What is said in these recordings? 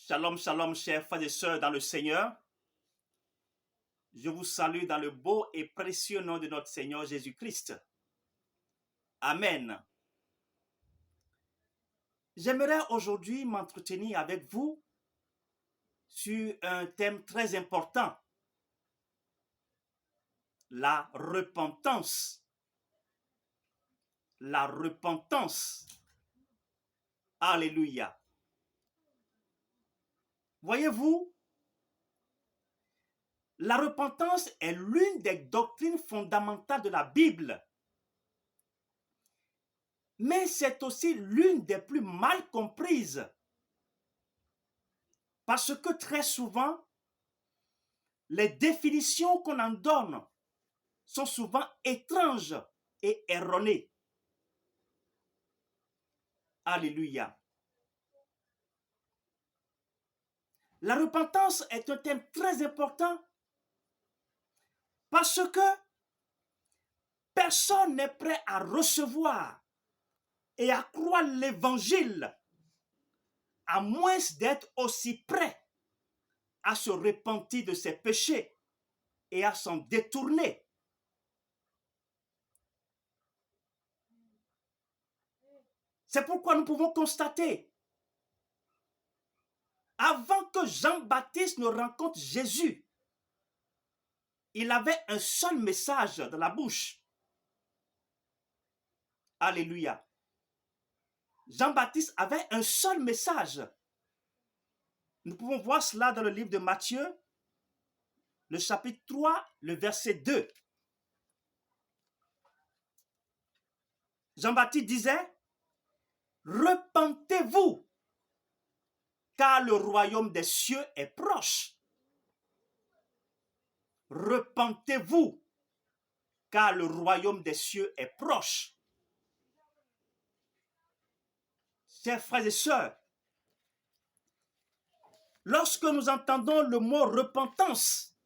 Shalom, shalom, chers frères et sœurs dans le Seigneur. Je vous salue dans le beau et précieux nom de notre Seigneur Jésus-Christ. Amen. J'aimerais aujourd'hui m'entretenir avec vous sur un thème très important, la repentance. La repentance. Alléluia. Voyez-vous, la repentance est l'une des doctrines fondamentales de la Bible. Mais c'est aussi l'une des plus mal comprises. Parce que très souvent, les définitions qu'on en donne sont souvent étranges et erronées. Alléluia. La repentance est un thème très important parce que personne n'est prêt à recevoir et à croire l'évangile à moins d'être aussi prêt à se repentir de ses péchés et à s'en détourner. C'est pourquoi nous pouvons constater, avant que Jean-Baptiste ne rencontre Jésus, il avait un seul message dans la bouche. Alléluia. Jean-Baptiste avait un seul message. Nous pouvons voir cela dans le livre de Matthieu, le chapitre 3, le verset 2. Jean-Baptiste disait, « Repentez-vous, car le royaume des cieux est proche. Repentez-vous, car le royaume des cieux est proche. » Chers frères et sœurs, lorsque nous entendons le mot repentance,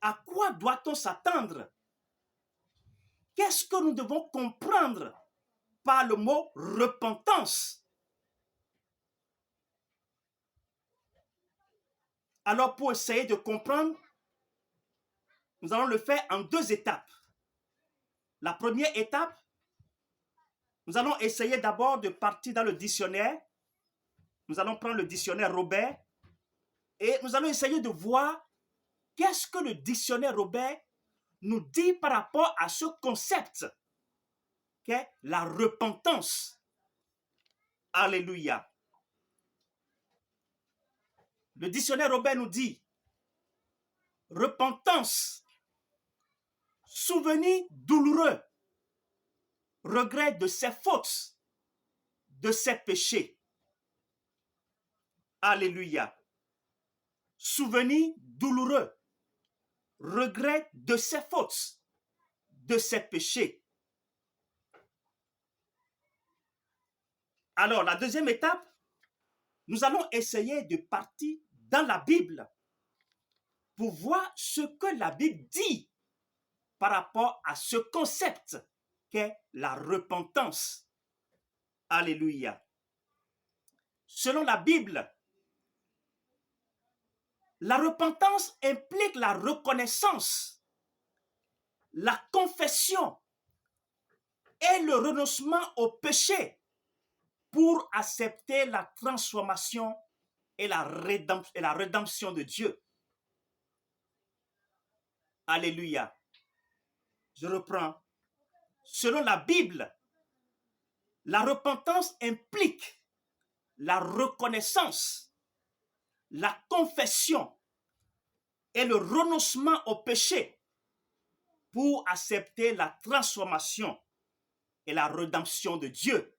à quoi doit-on s'attendre? Qu'est-ce que nous devons comprendre par le mot repentance? Alors, pour essayer de comprendre, nous allons le faire en deux étapes. La première étape, nous allons essayer d'abord de partir dans le dictionnaire. Nous allons prendre le dictionnaire Robert et nous allons essayer de voir qu'est-ce que le dictionnaire Robert nous dit par rapport à ce concept qu'est la repentance. Alléluia. Le dictionnaire Robert nous dit repentance, souvenir douloureux, regret de ses fautes, de ses péchés. Alléluia. Souvenir douloureux, regret de ses fautes, de ses péchés. Alors, la deuxième étape, nous allons essayer de partir dans la Bible pour voir ce que la Bible dit par rapport à ce concept qu'est la repentance. Alléluia. Selon la Bible, la repentance implique la reconnaissance, la confession et le renoncement au péché pour accepter la transformation et la rédemption de Dieu. Alléluia. Je reprends. Selon la Bible, la repentance implique la reconnaissance, la confession et le renoncement au péché pour accepter la transformation et la rédemption de Dieu.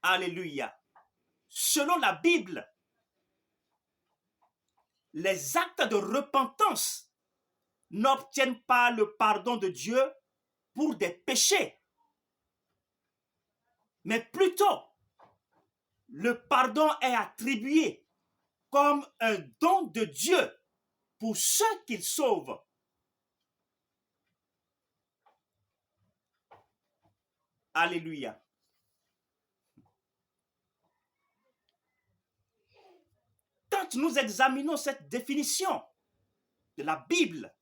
Alléluia. Selon la Bible, les actes de repentance n'obtiennent pas le pardon de Dieu pour des péchés, mais plutôt le pardon est attribué comme un don de Dieu pour ceux qu'il sauve. Alléluia. Quand nous examinons cette définition de la Bible,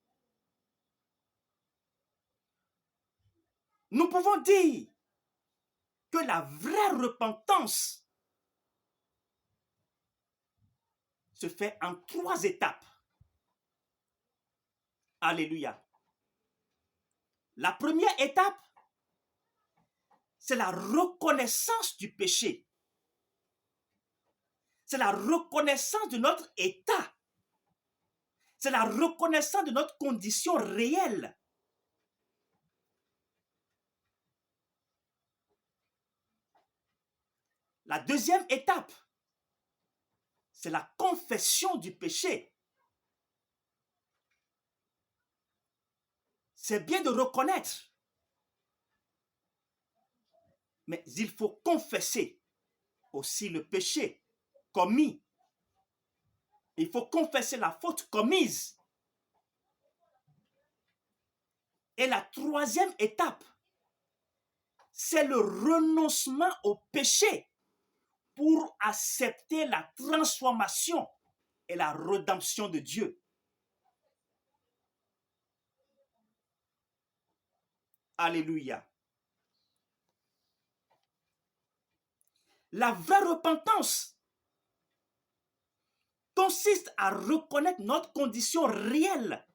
nous pouvons dire que la vraie repentance se fait en 3 étapes. Alléluia. La première étape, c'est la reconnaissance du péché. C'est la reconnaissance de notre état. C'est la reconnaissance de notre condition réelle. La deuxième étape, c'est la confession du péché. C'est bien de reconnaître, mais il faut confesser aussi le péché commis. Il faut confesser la faute commise. Et la troisième étape, c'est le renoncement au péché pour accepter la transformation et la rédemption de Dieu. Alléluia. La vraie repentance consiste à reconnaître notre condition réelle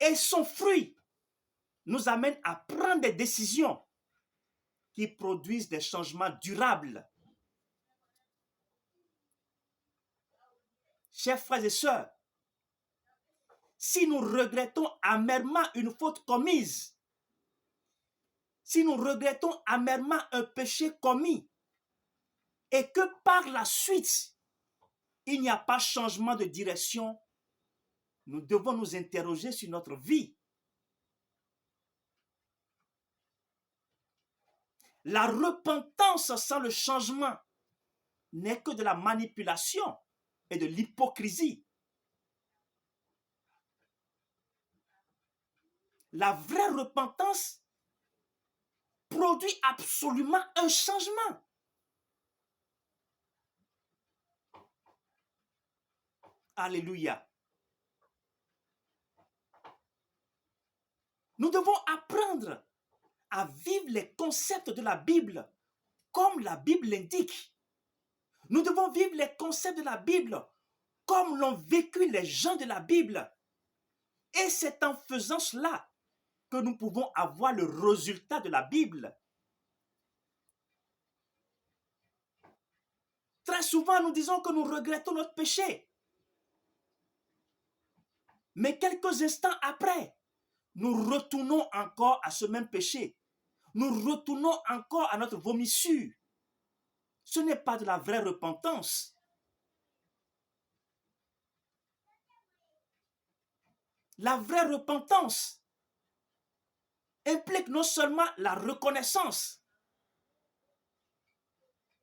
et son fruit nous amène à prendre des décisions qui produisent des changements durables. Chers frères et sœurs, si nous regrettons amèrement une faute commise, si nous regrettons amèrement un péché commis, et que par la suite, il n'y a pas changement de direction, nous devons nous interroger sur notre vie. La repentance sans le changement n'est que de la manipulation et de l'hypocrisie. La vraie repentance produit absolument un changement. Alléluia. Nous devons apprendre à vivre les concepts de la Bible comme la Bible l'indique. Nous devons vivre les concepts de la Bible comme l'ont vécu les gens de la Bible. Et c'est en faisant cela que nous pouvons avoir le résultat de la Bible. Très souvent, nous disons que nous regrettons notre péché. Mais quelques instants après, nous retournons encore à ce même péché. Nous retournons encore à notre vomissure. Ce n'est pas de la vraie repentance. La vraie repentance implique non seulement la reconnaissance,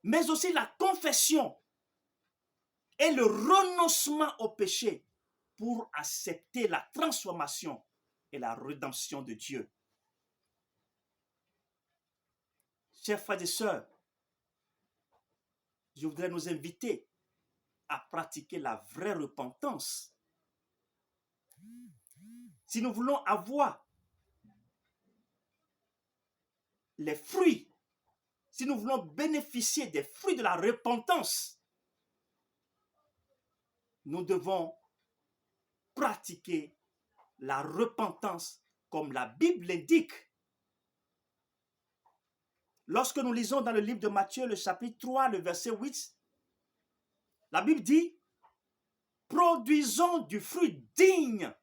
mais aussi la confession et le renoncement au péché pour accepter la transformation et la rédemption de Dieu. Chers frères et sœurs, je voudrais nous inviter à pratiquer la vraie repentance. Si nous voulons avoir les fruits, si nous voulons bénéficier des fruits de la repentance, nous devons pratiquer la repentance comme la Bible l'indique. Lorsque nous lisons dans le livre de Matthieu, le chapitre 3, le verset 8, la Bible dit « Produisons du fruit digne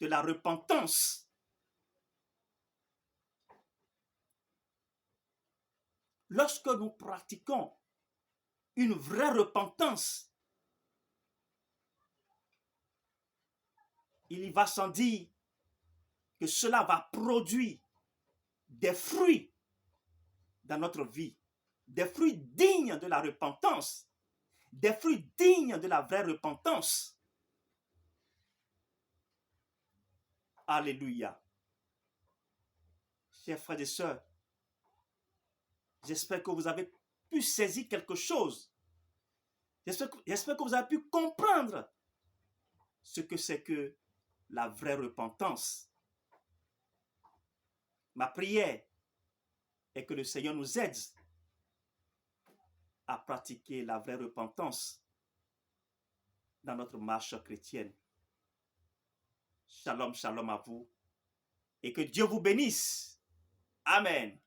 de la repentance. » Lorsque nous pratiquons une vraie repentance, il y va sans dire que cela va produire des fruits dans notre vie, des fruits dignes de la repentance, des fruits dignes de la vraie repentance. Alléluia. Chers frères et sœurs, j'espère que vous avez pu saisir quelque chose. J'espère que vous avez pu comprendre ce que c'est que la vraie repentance. Ma prière est que le Seigneur nous aide à pratiquer la vraie repentance dans notre marche chrétienne. Shalom, shalom à vous et que Dieu vous bénisse. Amen.